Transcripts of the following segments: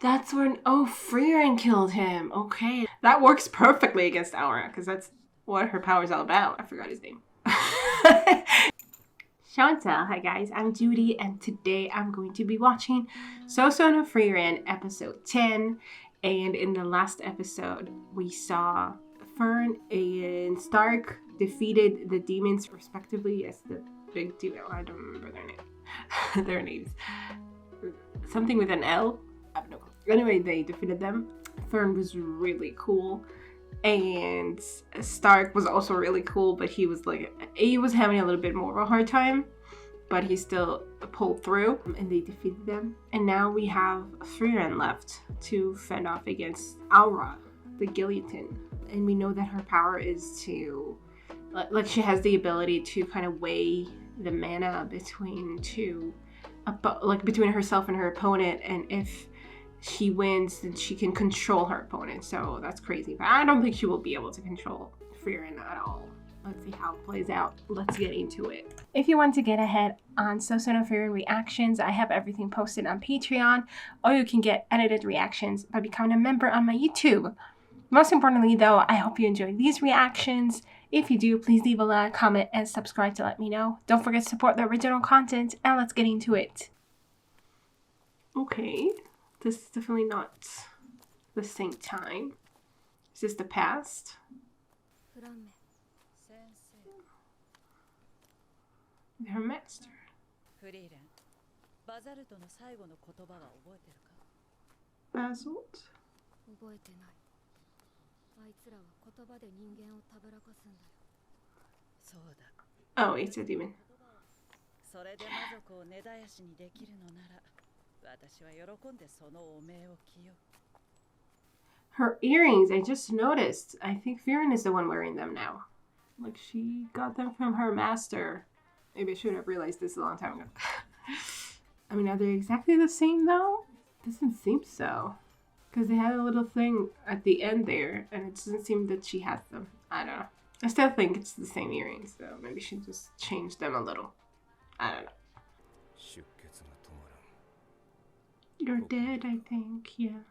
That's when, oh, Frieren killed him. Okay. That works perfectly against Aura, because that's what her power's all about. I forgot his name. Show&tell. Hi guys, I'm Judy, and today I'm going to be watching Sousou no Frieren episode 10. And in the last episode, we saw Fern and Stark defeated the demons respectively as the big demon. I don't remember their name. Their names. Something with an L. I don't know. Anyway, they defeated them. Fern was really cool. And Stark was also really cool, but he was having a little bit more of a hard time, but he still pulled through and they defeated them. And now we have Frieren left to fend off against Aura, the guillotine. And we know that her power is to, like, she has the ability to kind of weigh the mana between between herself and her opponent, and if she wins, then she can control her opponent. So that's crazy. But I don't think she will be able to control Frieren at all. Let's see how it plays out. Let's get into it. If you want to get ahead on Sousou no Frieren reactions, I have everything posted on Patreon, or you can get edited reactions by becoming a member on my YouTube. Most importantly though, I hope you enjoyed these reactions. If you do, please leave a like, comment, and subscribe to let me know. Don't forget to support the original content, and let's get into it. Okay. This is definitely not the same time. Is this the past? Her master. Basalt? Oh, it's a demon. Her earrings, I just noticed. I think Frieren is the one wearing them now. Like, she got them from her master. Maybe I should have realized this a long time ago. I mean, are they exactly the same though? Doesn't seem so. Because they had a little thing at the end there, and it doesn't seem that she has them. I don't know. I still think it's the same earrings, though. Maybe she just changed them a little. I don't know. You're dead, I think, yeah.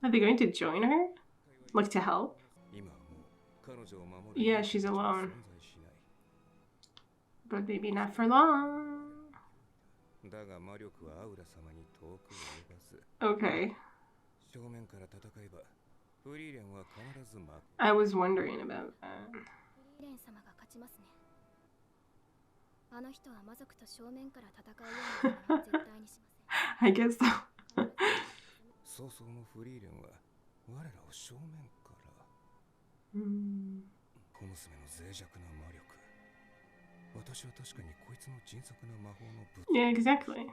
Are they going to join her? Like, to help? Yeah, she's alone. But maybe not for long. Okay. I was wondering about that. I guess so. Yeah, exactly.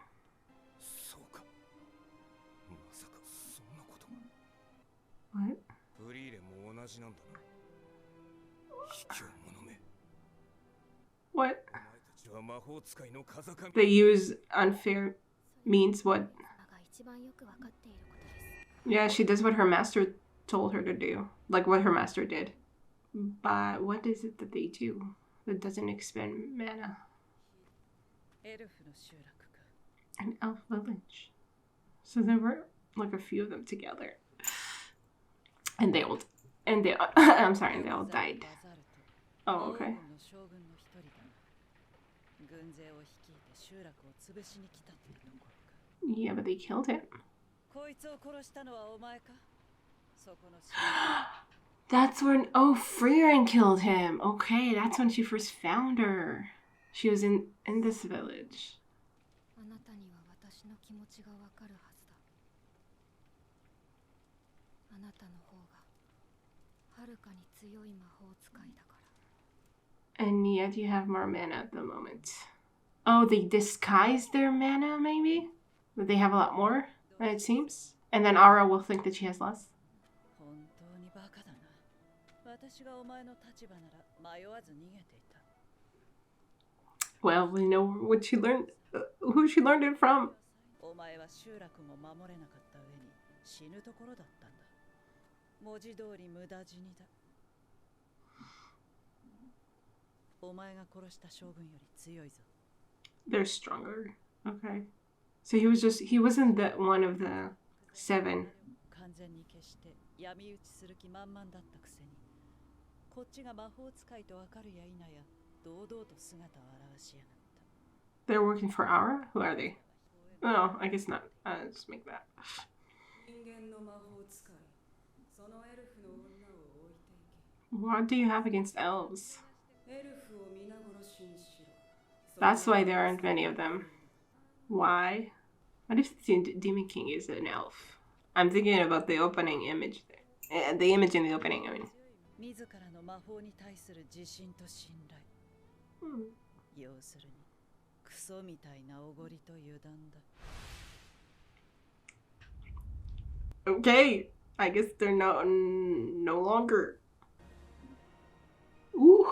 What? What? They use unfair means what? Yeah, she does what her master told her to do. Like what her master did. But what is it that they do that doesn't expend mana? An elf village. So there were like a few of them together. And they all died. Oh, okay. Yeah, but they killed him. That's when, oh, Frieren killed him. Okay, that's when she first found her. She was in this village. And yet you have more mana at the moment. Oh, they disguised their mana, maybe? But they have a lot more, it seems. And then Aura will think that she has less. Well, we know what she learned, who she learned it from. They're stronger. Okay. So he wasn't the one of the 7. 完全に消して闇討ちする気満々だったくせに、こっちが魔法使いとわかるや否や堂々と姿を現しやがった。 They're working for Aura? Who are they? Oh, I guess not. Just make that. 人間の魔法使い、そのエルフの女を置いていけ。 What do you have against elves? エルフを皆殺しにしろ。 That's why there aren't many of them. Why? What if the Demon King is an elf? I'm thinking about the opening image there. The image in the opening, I mean. 自らの魔法に対する自信と信頼。 要するにクソみたいなおごりと油断だ。 Okay, I guess they're no longer. Ooh.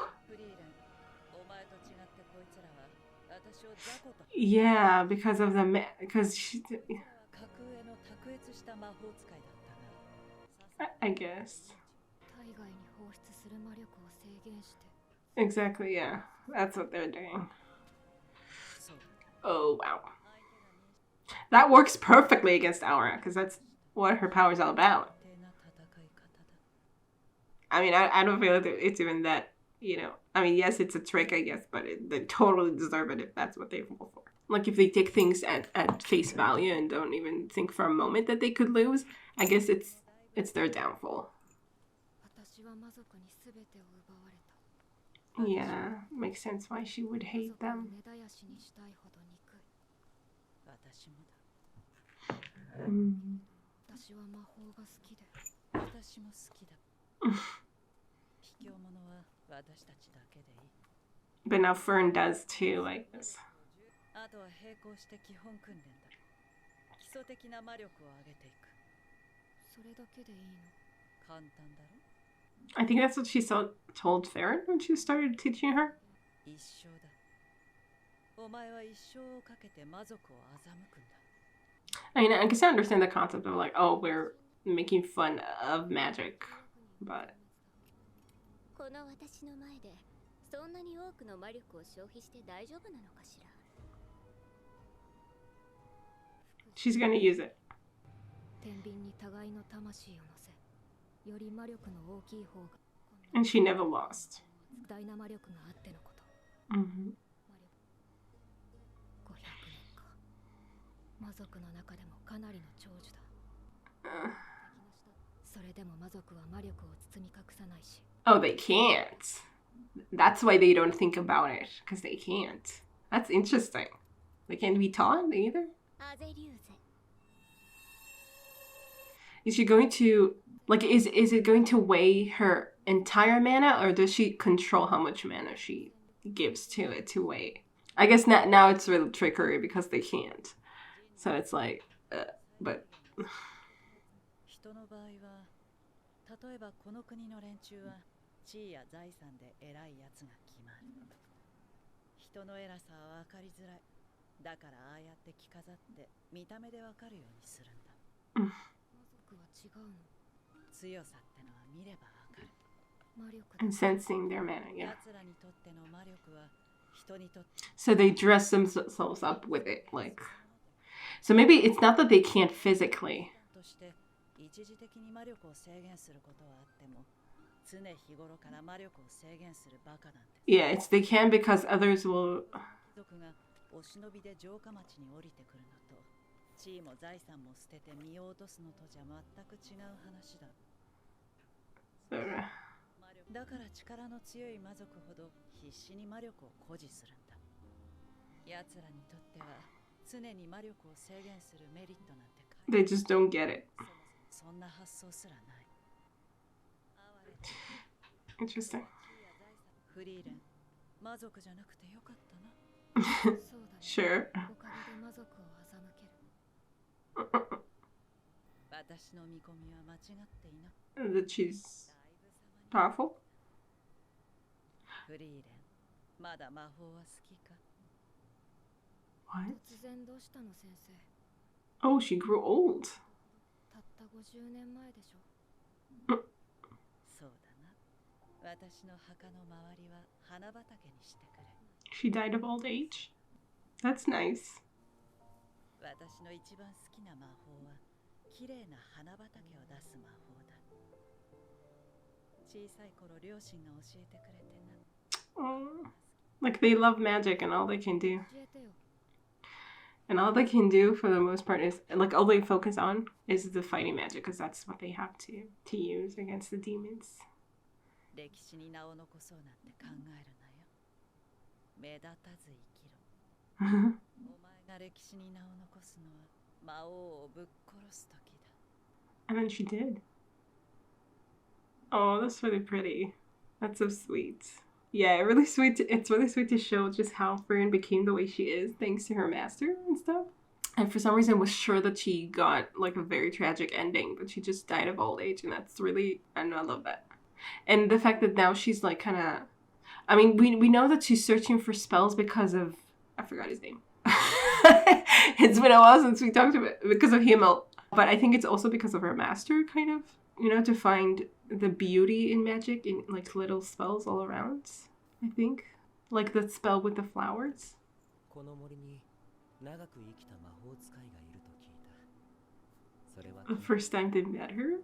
Yeah, because of the because she. I guess. Exactly, yeah. That's what they're doing. Oh, wow. That works perfectly against Aura, because that's what her power is all about. I mean, I don't feel like it's even that, you know. I mean, yes, it's a trick, I guess, but they totally deserve it if that's what they fall for. Like, if they take things at face value and don't even think for a moment that they could lose, I guess it's their downfall. Yeah, makes sense why she would hate them. But now Fern does too, I guess. I think that's what she told Frieren when she started teaching her. I mean, I guess I understand the concept of like, oh, we're making fun of magic, but... She's gonna use it. And she never lost. Mm-hmm. Oh, they can't. That's why they don't think about it, because they can't. That's interesting. They can't be taught either. Is she going to, like, is it going to weigh her entire mana, or does she control how much mana she gives to it to weigh? I guess now it's really trickery because they can't. So it's like, but... 例えばこの国の連中は地位や財産で偉いやつが決まる。人の偉さは分かりづらい。だからああやって着飾って見た目で分かるようにするんだ。強さってのは見れば分かる。And sensing their mana, yeah. So they dress themselves up with it, like... So maybe it's not that they can't physically. Yeah, it's they can because others will... They just don't get it. Interesting. Sure. That she's powerful? What? Oh, she grew old. She died of old age? That's nice. 私の一番好きな魔法は綺麗な花畑を出す魔法だ。小さい頃両親が教えてくれてな。Oh. Like they love magic and all they can do. 教えてよ。And all they can do for the most part is, like, all they focus on is the fighting magic because that's what they have to use against the demons. 歴史に名を残そうなんて考えるなよ。目立たず生きろ。お前が歴史に名を残すのは魔王をぶっ殺す時だ。And then she did. Oh, that's really pretty. That's so sweet. Yeah, really sweet. It's really sweet to show just how Frieren became the way she is thanks to her master and stuff. And for some reason was sure that she got like a very tragic ending, but she just died of old age, and that's really, I don't know, I love that. And the fact that now she's like kind of, I mean, we know that she's searching for spells because of, I forgot his name. It's been a while since we talked about it, because of himmel. But I think it's also because of her master, kind of, you know, to find the beauty in magic in like little spells all around, I think. Like the spell with the flowers. The first time they met her?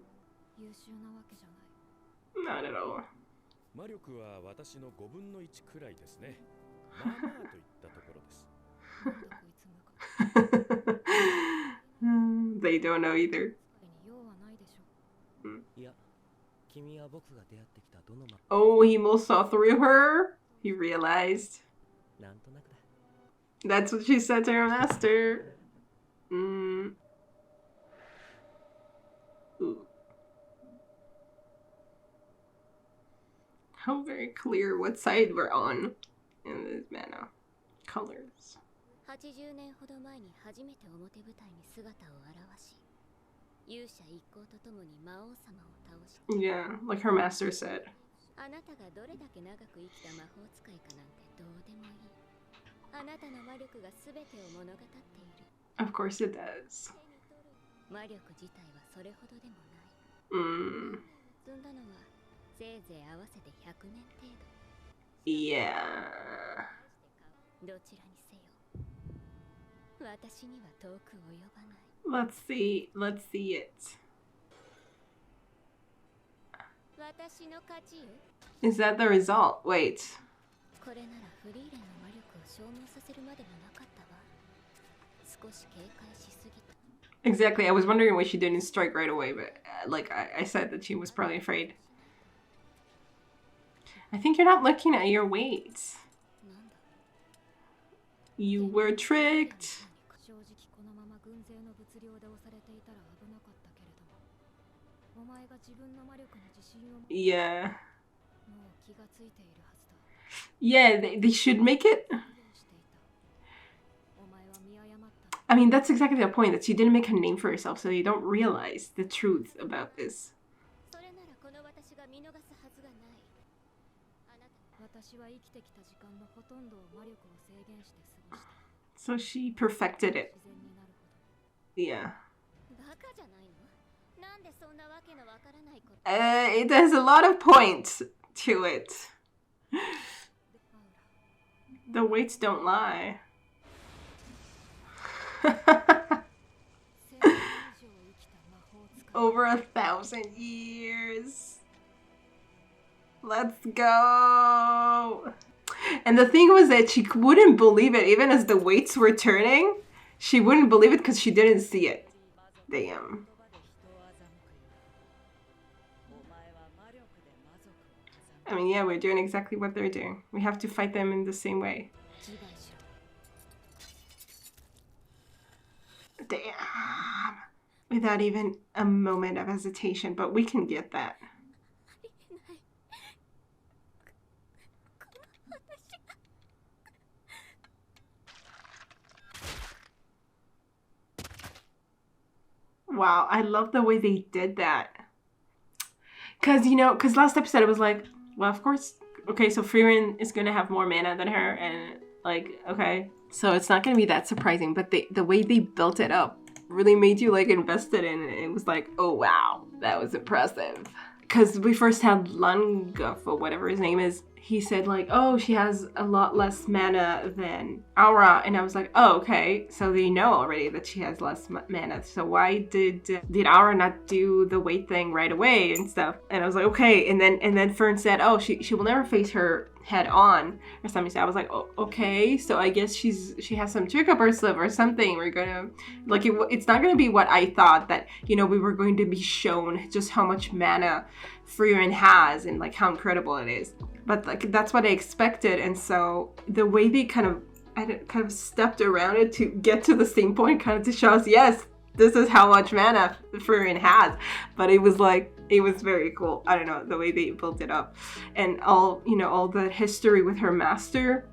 Not at all. They don't know either. Oh, he most saw through her. He realized. That's what she said to her master. Ooh. How very clear what side we're on in this manner. Colors. Yeah, like her master said. Of course it does. Yeah. Let's see it. Is that the result? Wait. Exactly, I was wondering why she didn't strike right away, but like I said that she was probably afraid. I think you're not looking at your weights. You were tricked. Yeah. Yeah, they should make it. I mean, that's exactly the point, that she didn't make a name for herself, so you don't realize the truth about this. So she perfected it. Yeah. It has a lot of points to it. The weights don't lie. Over 1,000 years. Let's go. And the thing was that she wouldn't believe it, even as the weights were turning. She wouldn't believe it because she didn't see it. Damn. I mean, yeah, we're doing exactly what they're doing. We have to fight them in the same way. Damn. Without even a moment of hesitation, but we can get that. Wow, I love the way they did that. Because, you know, because last episode it was like, well, of course, okay, so Frieren is going to have more mana than her, and like, okay, so it's not going to be that surprising, but the way they built it up really made you like invested in it. It was like, oh wow, that was impressive. Because we first had Languf, or whatever his name is, he said like, oh, she has a lot less mana than Aura, and I was like, oh, okay, so they know already that she has less mana, so why did Aura not do the weight thing right away and stuff? And I was like, okay, and then Fern said, oh, she will never face her head on or something. So I was like, oh, okay, so I guess she has some trick up her sleeve or something. We're gonna like it's not gonna be what I thought, that, you know, we were going to be shown just how much mana Frieren has and like how incredible it is. But like that's what I expected, and so the way they kind of stepped around it to get to the same point, kind of to show us, yes, this is how much mana Frieren has. But it was very cool. I don't know, the way they built it up, and all the history with her master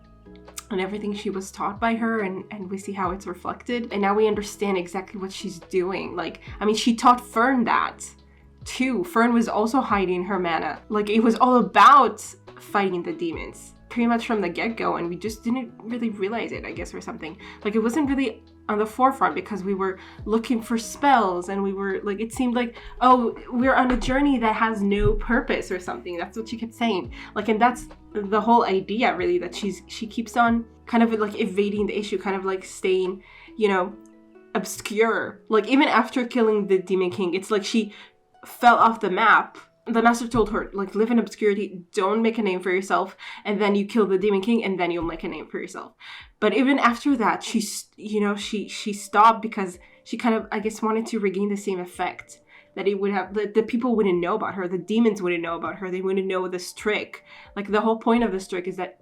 and everything she was taught by her, and we see how it's reflected, and now we understand exactly what she's doing. Like, I mean, she taught Fern that too. Fern was also hiding her mana. Like, it was all about fighting the demons pretty much from the get-go, and we just didn't really realize it, I guess, or something. Like, it wasn't really on the forefront because we were looking for spells, and we were like, it seemed like, oh, we're on a journey that has no purpose or something. That's what she kept saying. Like, and that's the whole idea, really, that she keeps on kind of like evading the issue, kind of like staying, you know, obscure. Like, even after killing the Demon King, it's like she fell off the map. The master told her, like, live in obscurity, don't make a name for yourself, and then you kill the Demon King, and then you'll make a name for yourself. But even after that, she stopped because she kind of, I guess, wanted to regain the same effect that it would have. The people wouldn't know about her, the demons wouldn't know about her, they wouldn't know this trick. Like, the whole point of this trick is that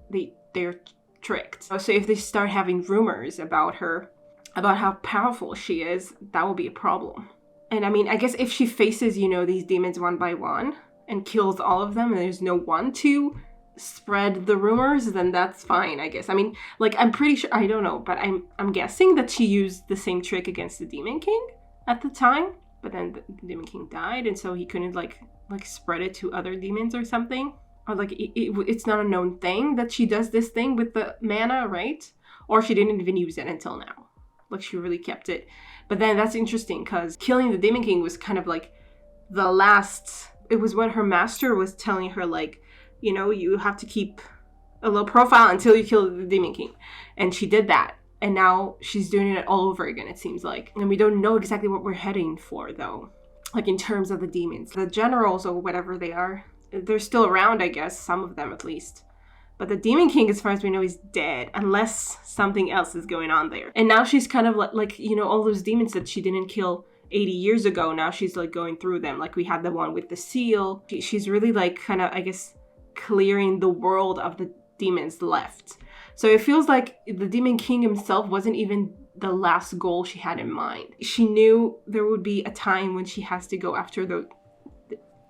they're tricked. So if they start having rumors about her, about how powerful she is, that will be a problem. And I mean, I guess if she faces, you know, these demons one by one and kills all of them, and there's no one to spread the rumors, then that's fine, I guess. I mean, like, I'm pretty sure, I don't know, but I'm guessing that she used the same trick against the Demon King at the time, but then the Demon King died, and so he couldn't like spread it to other demons or something. Or like, it's not a known thing that she does this thing with the mana, right? Or she didn't even use it until now. Like, she really kept it. But then that's interesting because killing the Demon King was kind of like the last, it was what her master was telling her, like, you know, you have to keep a low profile until you kill the Demon King. And she did that. And now she's doing it all over again, it seems like. And we don't know exactly what we're heading for, though. Like, in terms of the demons. The generals, or whatever they are, they're still around, I guess. Some of them, at least. But the Demon King, as far as we know, is dead, unless something else is going on there. And now she's kind of like, you know, all those demons that she didn't kill 80 years ago, now she's like going through them. Like, we had the one with the seal. She's really like kind of, I guess, clearing the world of the demons left. So it feels like the Demon King himself wasn't even the last goal she had in mind. She knew there would be a time when she has to go after the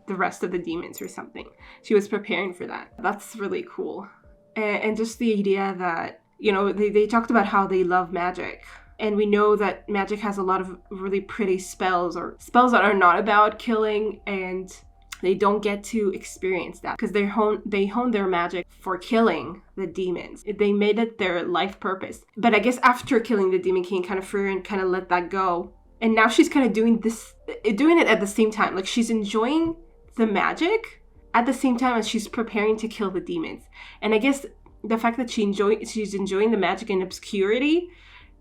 rest of the demons or something. She was preparing for that. That's really cool. And just the idea that, you know, they talked about how they love magic. And we know that magic has a lot of really pretty spells, or spells that are not about killing, and they don't get to experience that because they hone their magic for killing the demons. They made it their life purpose. But I guess after killing the Demon King, kind of Frieren kind of let that go. And now she's kind of doing it at the same time. Like, she's enjoying the magic at the same time as she's preparing to kill the demons. And I guess the fact that she's enjoying the magic in obscurity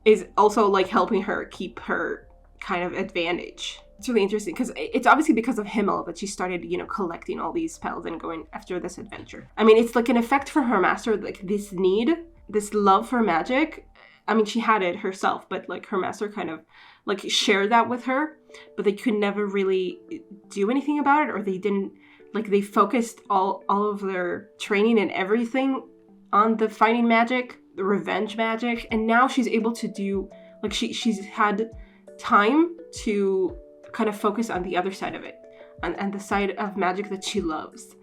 is also like helping her keep her kind of advantage. It's really interesting because it's obviously because of Himmel that she started, you know, collecting all these spells and going after this adventure. I mean, it's like an effect for her master, like this love for magic. I mean, she had it herself, but like her master kind of like shared that with her, but they could never really do anything about it, or they didn't, like, they focused all of their training and everything on the fighting magic, the revenge magic, and now she's able to do, like, she's had time to kind of focus on the other side of it, and the side of magic that she loves,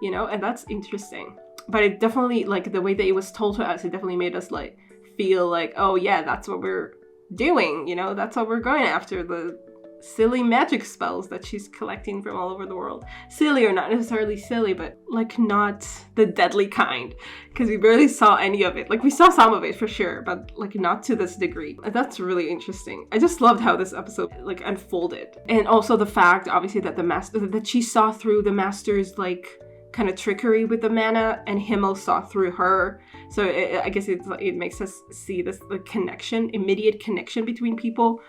you know, and that's interesting. But it definitely, like, the way that it was told to us, it definitely made us, like, feel like, oh yeah, that's what we're doing, you know, that's what we're going after, the silly magic spells that she's collecting from all over the world. Silly, or not necessarily silly, but like not the deadly kind, because we barely saw any of it. Like, we saw some of it for sure, but like not to this degree. That's really interesting. I just loved how this episode like unfolded, and also the fact, obviously, that that she saw through the master's like kind of trickery with the mana, and Himmel saw through her. So I guess it makes us see the connection, immediate connection between people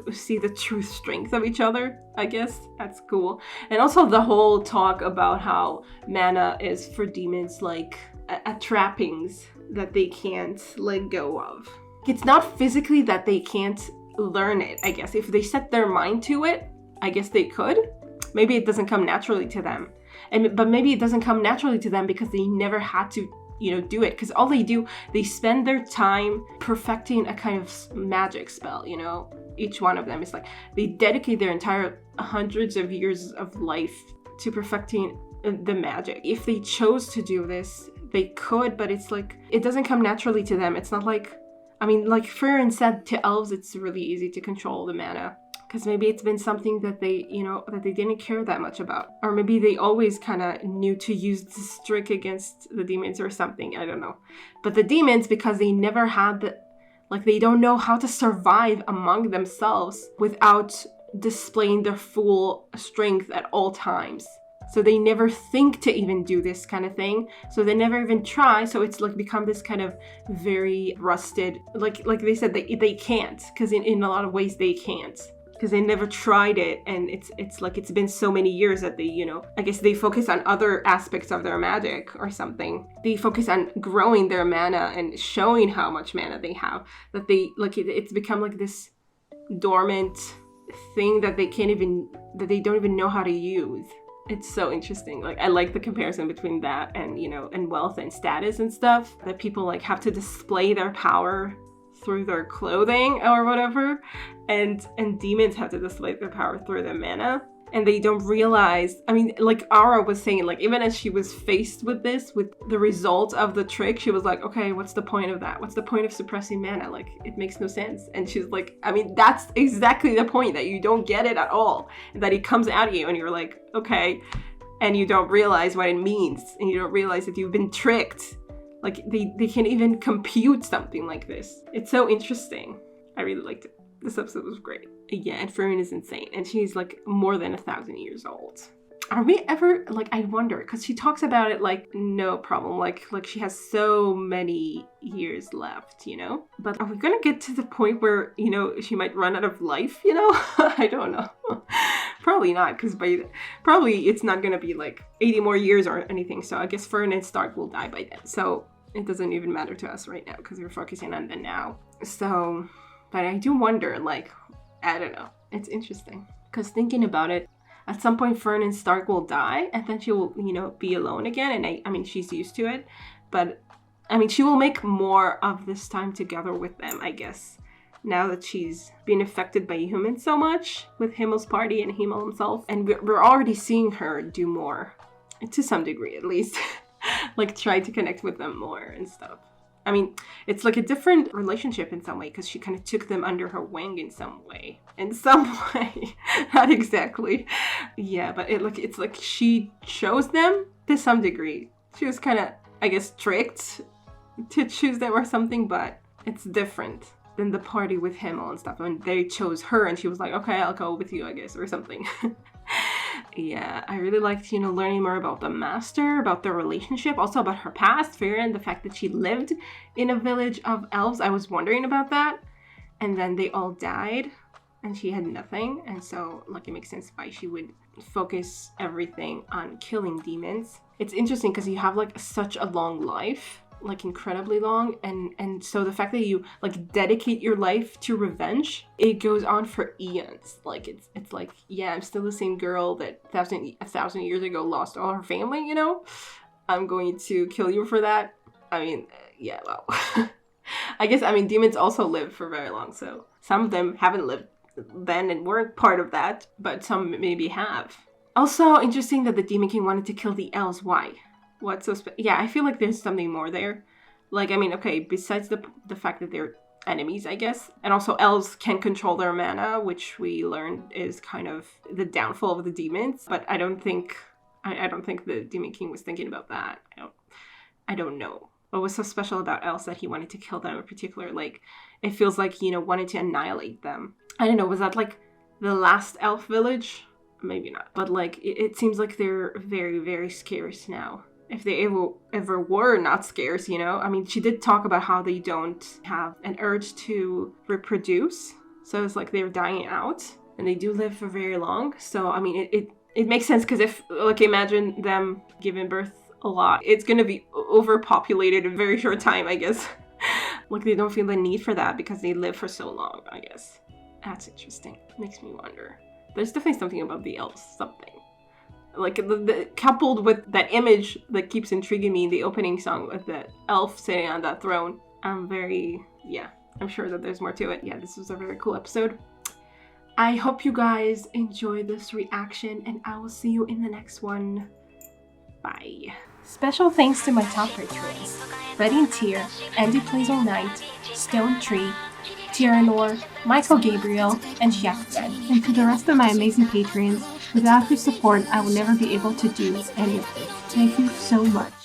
who see the true strength of each other. I guess that's cool. And also the whole talk about how mana is for demons like a trappings that they can't let go of. It's not physically that they can't learn it, I guess. If they set their mind to it, I guess they could. Maybe it doesn't come naturally to them. But maybe it doesn't come naturally to them because they never had to, do it. Because all they do, they spend their time perfecting a kind of magic spell, Each one of them is like, they dedicate their entire hundreds of years of life to perfecting the magic. If they chose to do this, they could, but it's like, it doesn't come naturally to them. It's not like, like Frieren said, to elves, it's really easy to control the mana. Because maybe it's been something that they, that they didn't care that much about. Or maybe they always kind of knew to use this trick against the demons or something. I don't know. But the demons, because they never had they don't know how to survive among themselves without displaying their full strength at all times. So they never think to even do this kind of thing. So they never even try. So it's become this kind of very rusted, like they said, they can't. Because in a lot of ways they can't. Because they never tried it, and it's been so many years that they, I guess they focus on other aspects of their magic or something. They focus on growing their mana and showing how much mana they have. That they, it's become like this dormant thing that they they don't even know how to use. It's so interesting. I like the comparison between that and, and wealth and status and stuff. That people have to display their power through their clothing or whatever, and demons have to display their power through their mana, and they don't realize. Aura was saying, even as she was faced with the result of the trick, she was like, okay, what's the point of that? What's the point of suppressing mana? It makes no sense. And she's like, that's exactly the point, that you don't get it at all, and that it comes at you and you're like, okay, and you don't realize what it means, and you don't realize that you've been tricked. They can't even compute something like this. It's so interesting. I really liked it. This episode was great. Yeah, and Frieren is insane. And she's more than 1,000 years old. Are we ever, I wonder, because she talks about it no problem. Like she has so many years left, But are we going to get to the point where, she might run out of life, I don't know. Probably not, because probably it's not going to be 80 more years or anything. So I guess Fern and Stark will die by then. So it doesn't even matter to us right now because we're focusing on the now. So, but I do wonder, I don't know. It's interesting. Because thinking about it, at some point Fern and Stark will die and then she will, be alone again. And I mean, she's used to it. But, she will make more of this time together with them, I guess. Now that she's been affected by humans so much with Himmel's party and Himmel himself. And we're already seeing her do more, to some degree at least. Try to connect with them more and stuff. It's a different relationship in some way, because she kind of took them under her wing in some way. Not exactly. Yeah, but it's she chose them to some degree. She was kind of, I guess, tricked to choose them or something, but it's different than the party with Himmel and stuff. They chose her and she was like, okay, I'll go with you, I guess, or something. Yeah, I really liked, learning more about the master, about their relationship, also about her past, Frieren, the fact that she lived in a village of elves. I was wondering about that. And then they all died and she had nothing. And so, it makes sense why she would focus everything on killing demons. It's interesting because you have, such a long life, incredibly long, and so the fact that you dedicate your life to revenge, it goes on for eons. It's yeah, I'm still the same girl that 1,000 years ago lost all her family, I'm going to kill you for that. Yeah, well, I guess, demons also live for very long, so some of them haven't lived then and weren't part of that, but some maybe have. Also interesting that the Demon King wanted to kill the elves. Why? What's so yeah, I feel like there's something more there. Okay, besides the fact that they're enemies, I guess. And also elves can control their mana, which we learned is kind of the downfall of the demons. But I don't think the Demon King was thinking about that. I don't know. What was so special about elves that he wanted to kill them in particular? It feels like, wanted to annihilate them. I don't know, was that the last elf village maybe not. But like, it seems like they're very, very scarce now. If they ever were not scarce, you know? I mean, she did talk about how they don't have an urge to reproduce. So it's like they're dying out. And they do live for very long. So, I mean, it makes sense because if, like, imagine them giving birth a lot, it's going to be overpopulated in a very short time, I guess. Like, they don't feel the need for that because they live for so long, I guess. That's interesting. Makes me wonder. There's definitely something about the elves, something. Like, coupled with that image that keeps intriguing me in the opening song with the elf sitting on that throne. I'm sure that there's more to it. Yeah, this was a very cool episode. I hope you guys enjoy this reaction, and I will see you in the next one. Bye. Special thanks to my top patrons: Freddy and Tier, Andy Plays All Night, Stone Tree, Tieranor, Michael Gabriel, and Jack Fred. And to the rest of my amazing patrons, without your support, I will never be able to do any of this. Thank you so much.